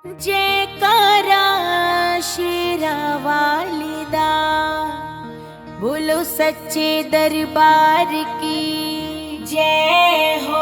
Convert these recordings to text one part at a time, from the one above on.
जयकारा शेरा वालिदा, बोलो सच्चे दरबार की जय हो।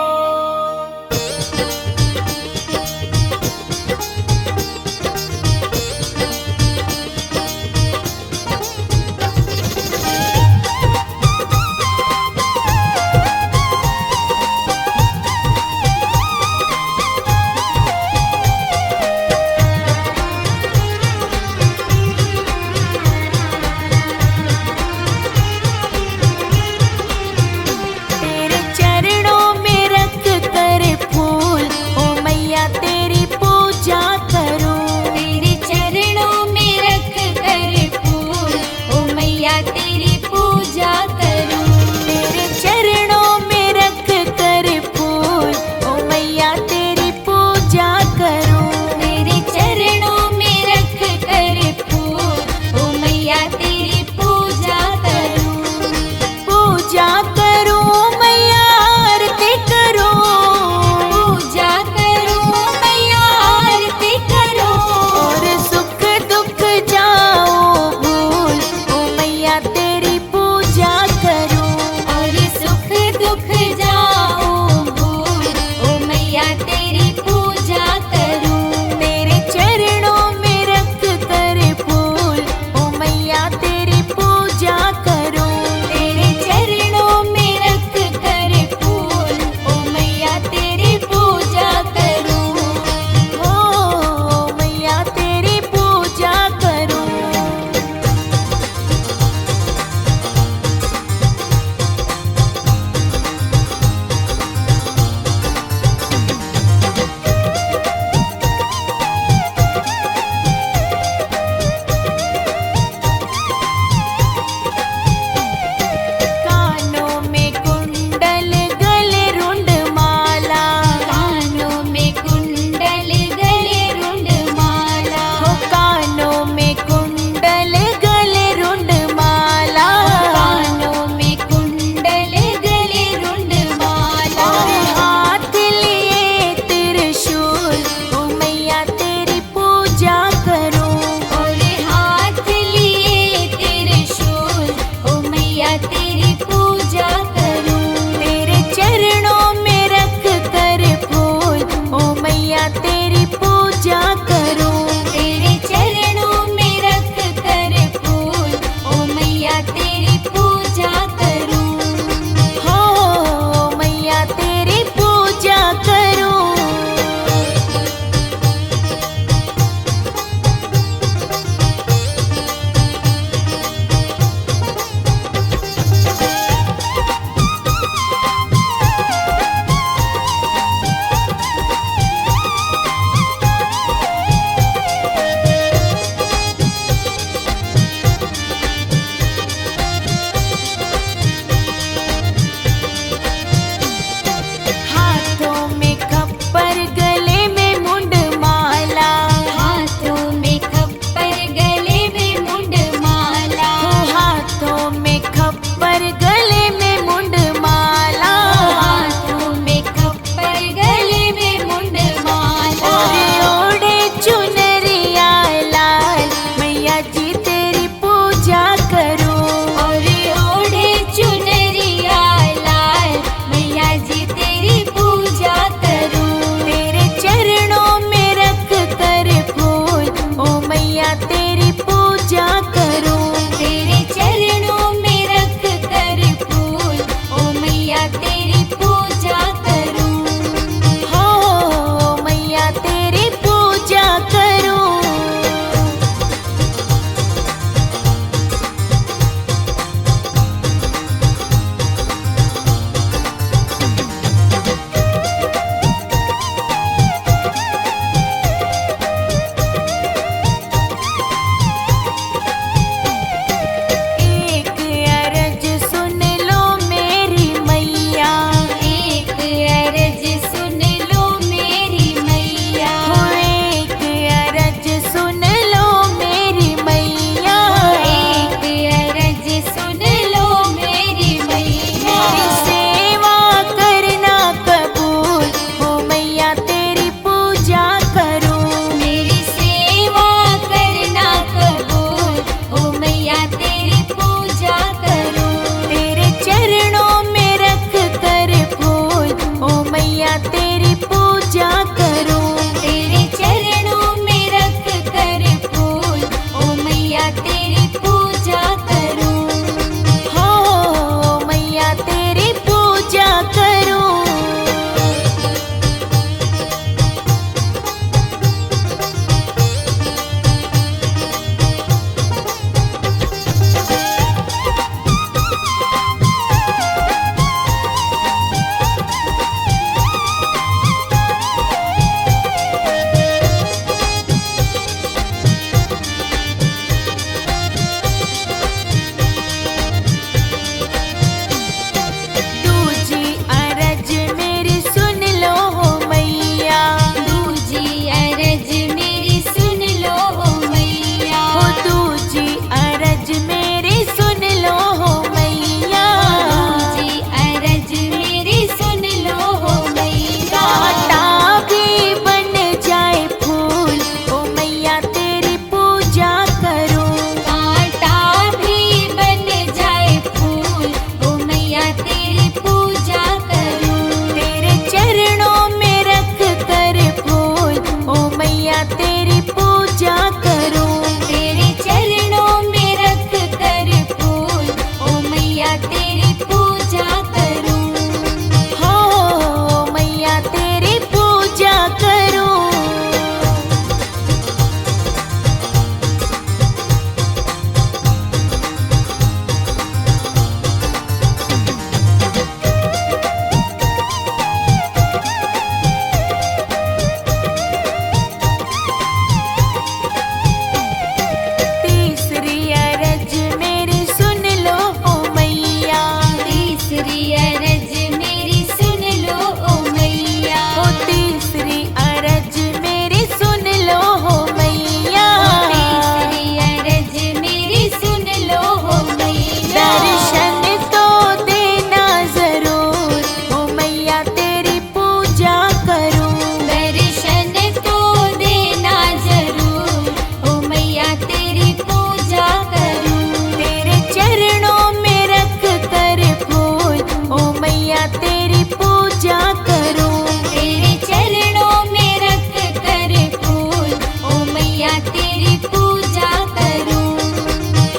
पूजा करूं। तेरे चरणों में रख कर फूल, ओ मैया तेरी पूजा करूं।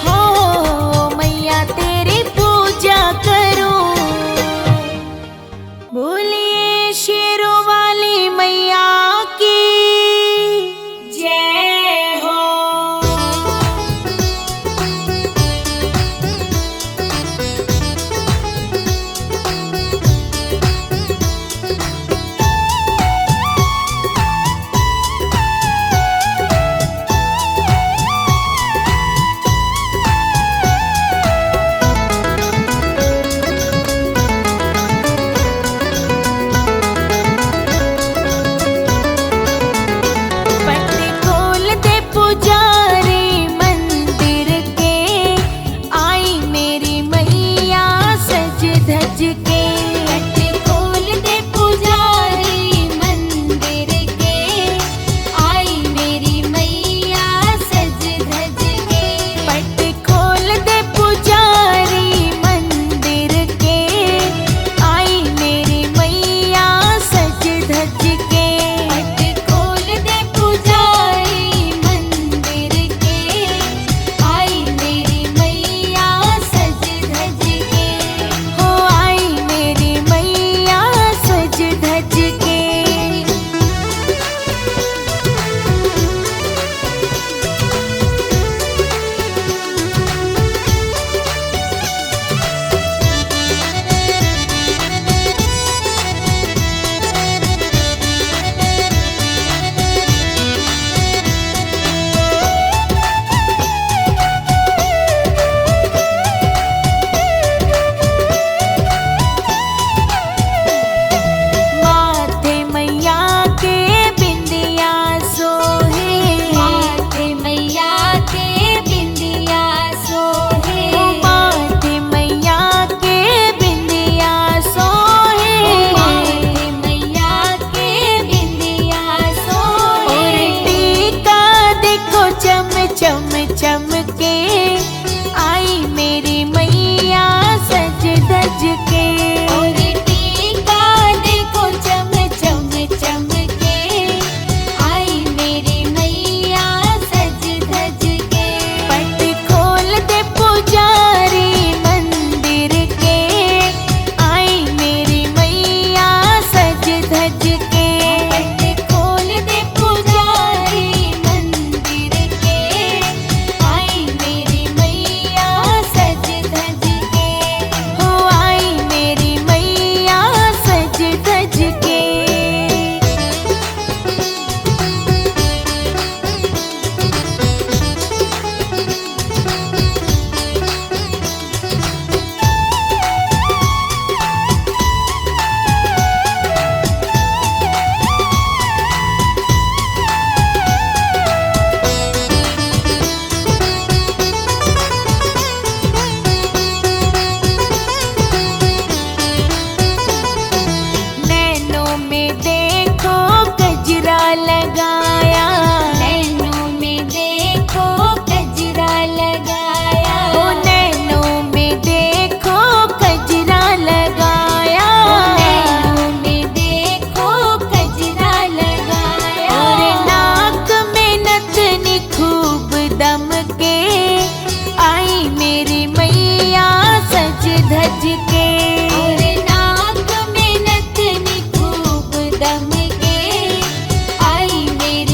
हो मैया तेरी पूजा करूं। बोलिए शेरों वाली मैया की जय हो। नाक में नथनी खूब दम के, आई मेरी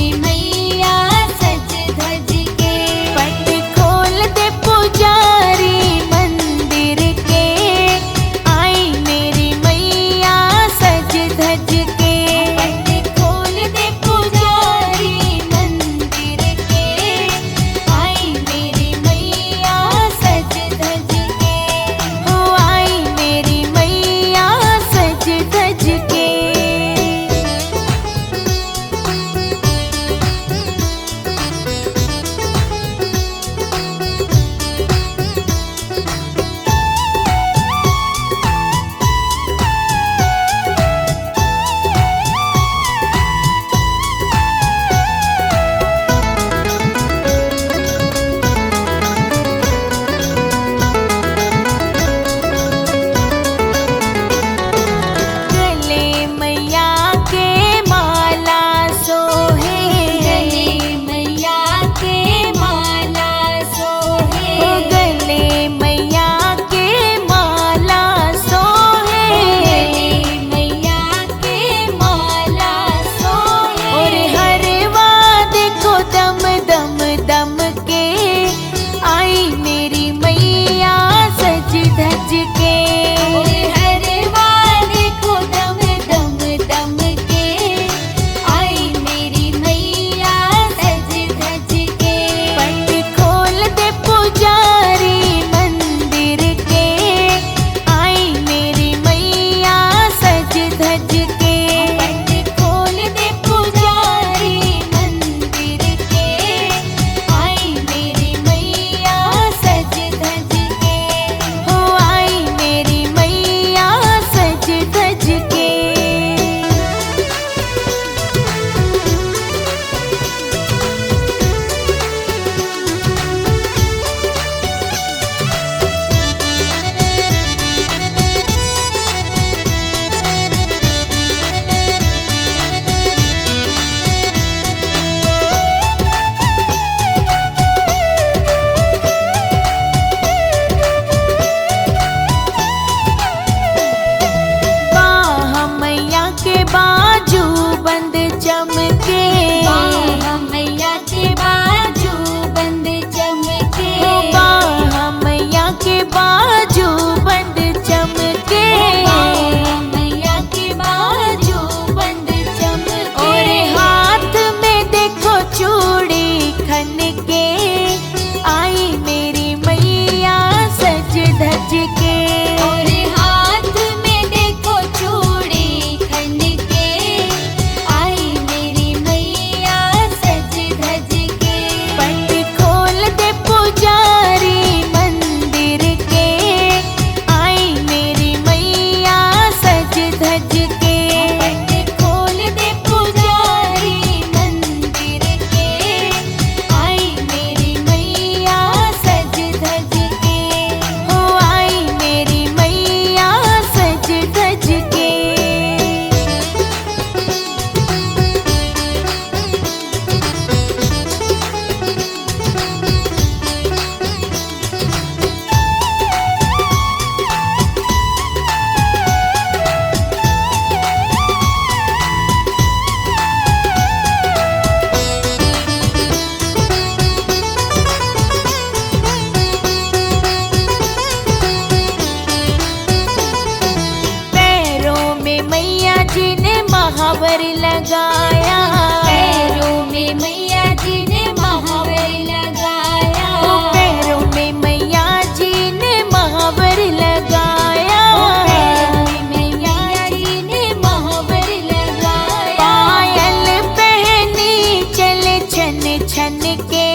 जी ने महावर लगाया, पैरों में मैया जी ने महावर लगाया, पैरों में मैया जी ने महावर लगाया, पैरों में मैया जी ने महावर लगाया, पायल पहनी चले छन छन के,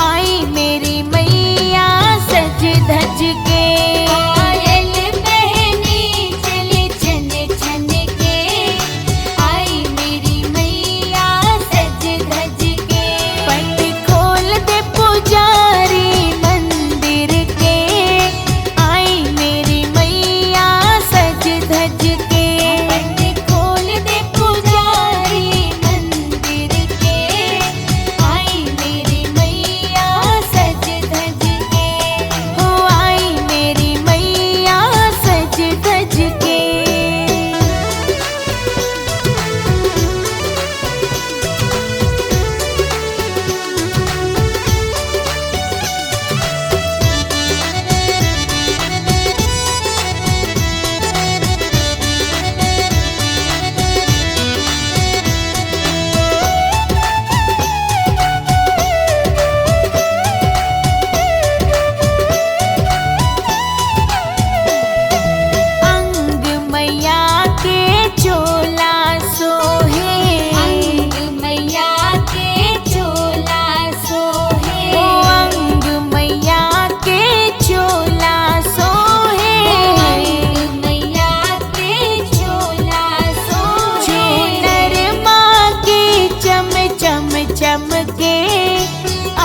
आई मेरी मैया सज धज के। पायल पहनी चले छन छन के, आई मेरी मैया सज धज के। पट खोल दे पुजारी मंदिर के, आई मेरी मैया सज धज के। पट खोल दे पुजारी मंदिर के, आई मेरी मैया सज धज के। हो आई मेरी मैया सज धज के। अंग मैया के चोला सोहे, अंग मैया के चोला सोहे, ओ अंग मैया के चोला सोहे, अंग मैया के चोला सोहे। चूनर माँ की चम चम चमके,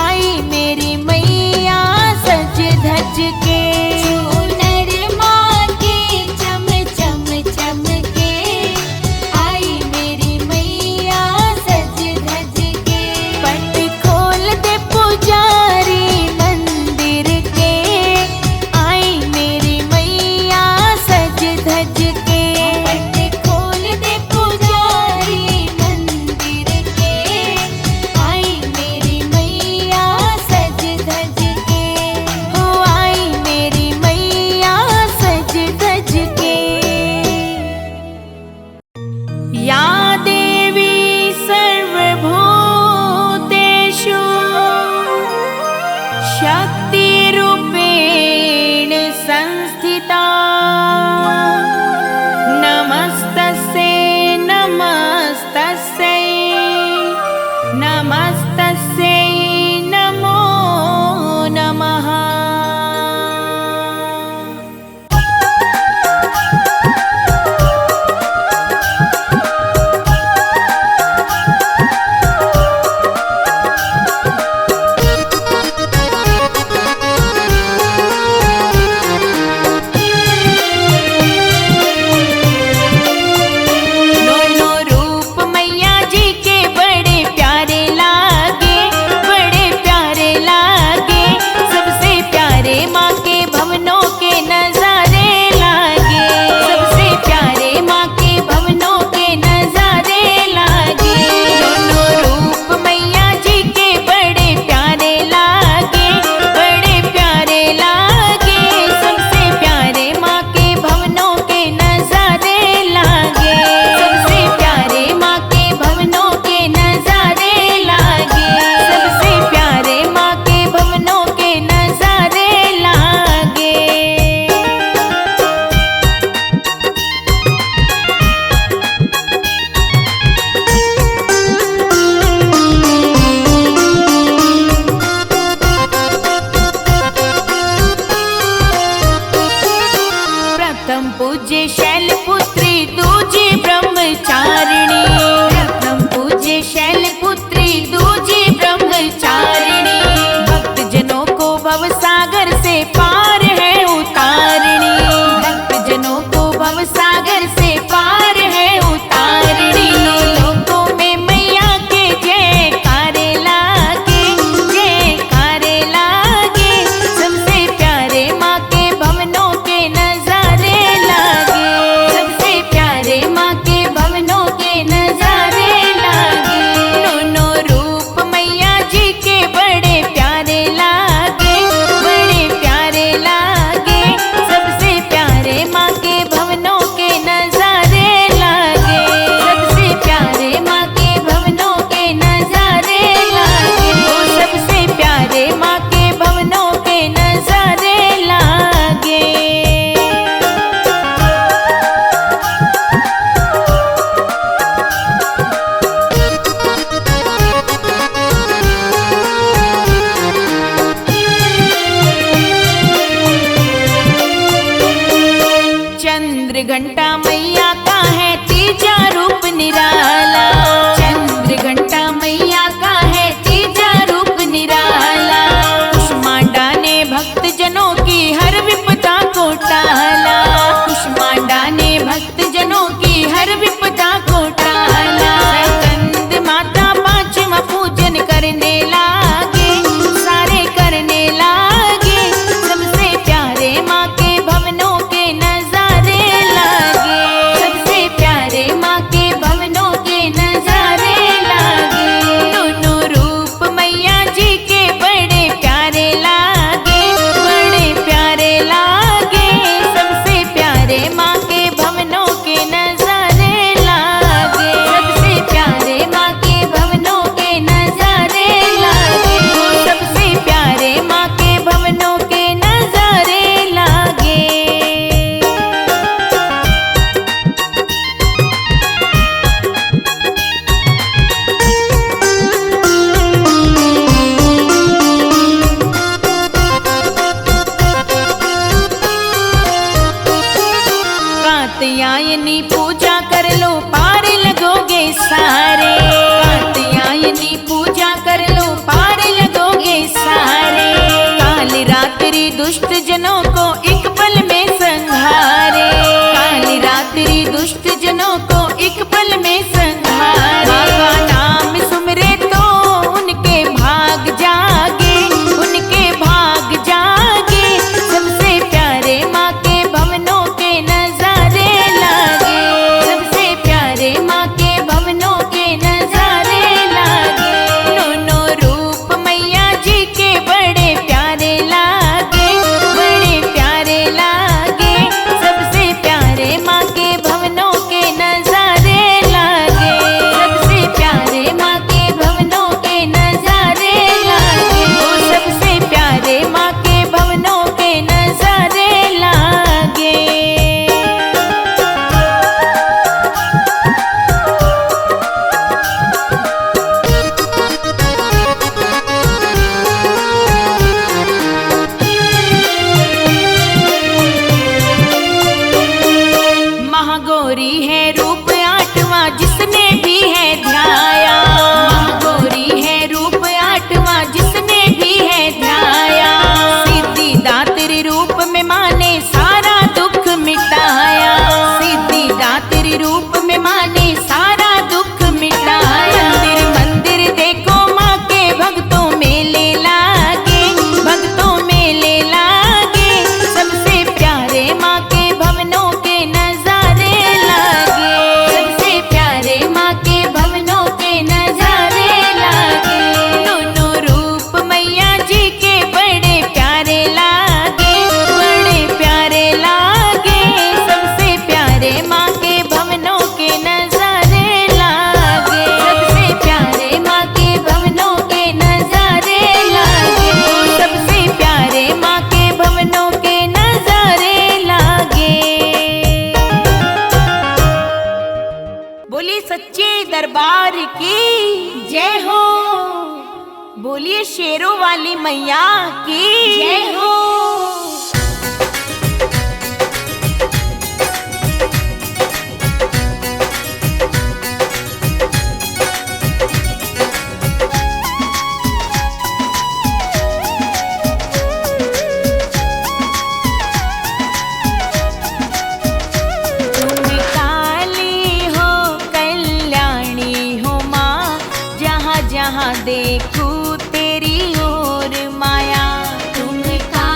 आई मेरी मैया सज धज के। चूनर माँ की चम चम चमके, आई मेरी मैया सज धज के। पट खोल दे पुजारी मंदिर के, आई मेरी मैया सज धज के। पट खोल दे पुजारी मंदिर के, आई मेरी कर लो पार लगोगे सारे। कात्यायनी पूजा कर लो पार लगोगे सारे। काली रात्रि दुष्ट जनों को एक पल में संहारे। काली रात्रि दुष्ट जनों को एक पल में संहारे। माँ का नाम सुमरे तो उनके भाग जागे, उनके भाग जागे। सबसे प्यारे माँ के भवनों के नजारे लागे। सबसे प्यारे माँ के भवनों के नजारे लागे। दोनों रूप मैया जी के बड़े प्यारे लागे, बड़े प्यारे लागे। सबसे प्यारे माँ के भवनों के नजारे लागे। सबसे प्यारे माँ के भवनों के नजारे लागे। ओ सबसे प्यारे माँ के भवनों के नजारे लागे। महागौरी है रूप आठवां जिसने भी है ध्याया। महागौरी है रूप आठवां जिसने भी है ध्याया। सिद्धिदात्री रूप में माँ ने सारा दुख मिटाया। सिद्धिदात्री रूप में माँ ने सारा दुख मिटाया। मंदिर मंदिर देखो माँ के भक्तों मेले लागे, भक्तों मेले लागे। सबसे प्यारे माँ के भवनों के नजारे लागे। सबसे प्यारे माँ के भवनों के नजारे लागे। दोनों रूप मैया जी के बड़े प्यारे लागे, बड़े प्यारे लागे। सबसे प्यारे माँ के भवनों के नजारे लागे। सबसे प्यारे माँ के भवनों के नजारे लागे। सबसे प्यारे माँ के भवनों के नजारे लागे। बोलिए सच्चे दरबार की जय हो। बोलिए शेरों वाली मैया की जय हो। तुम काली हो कल्याणी हो माँ, जहाँ जहाँ देखूं तेरी ओर माया। तुम का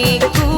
के फूल।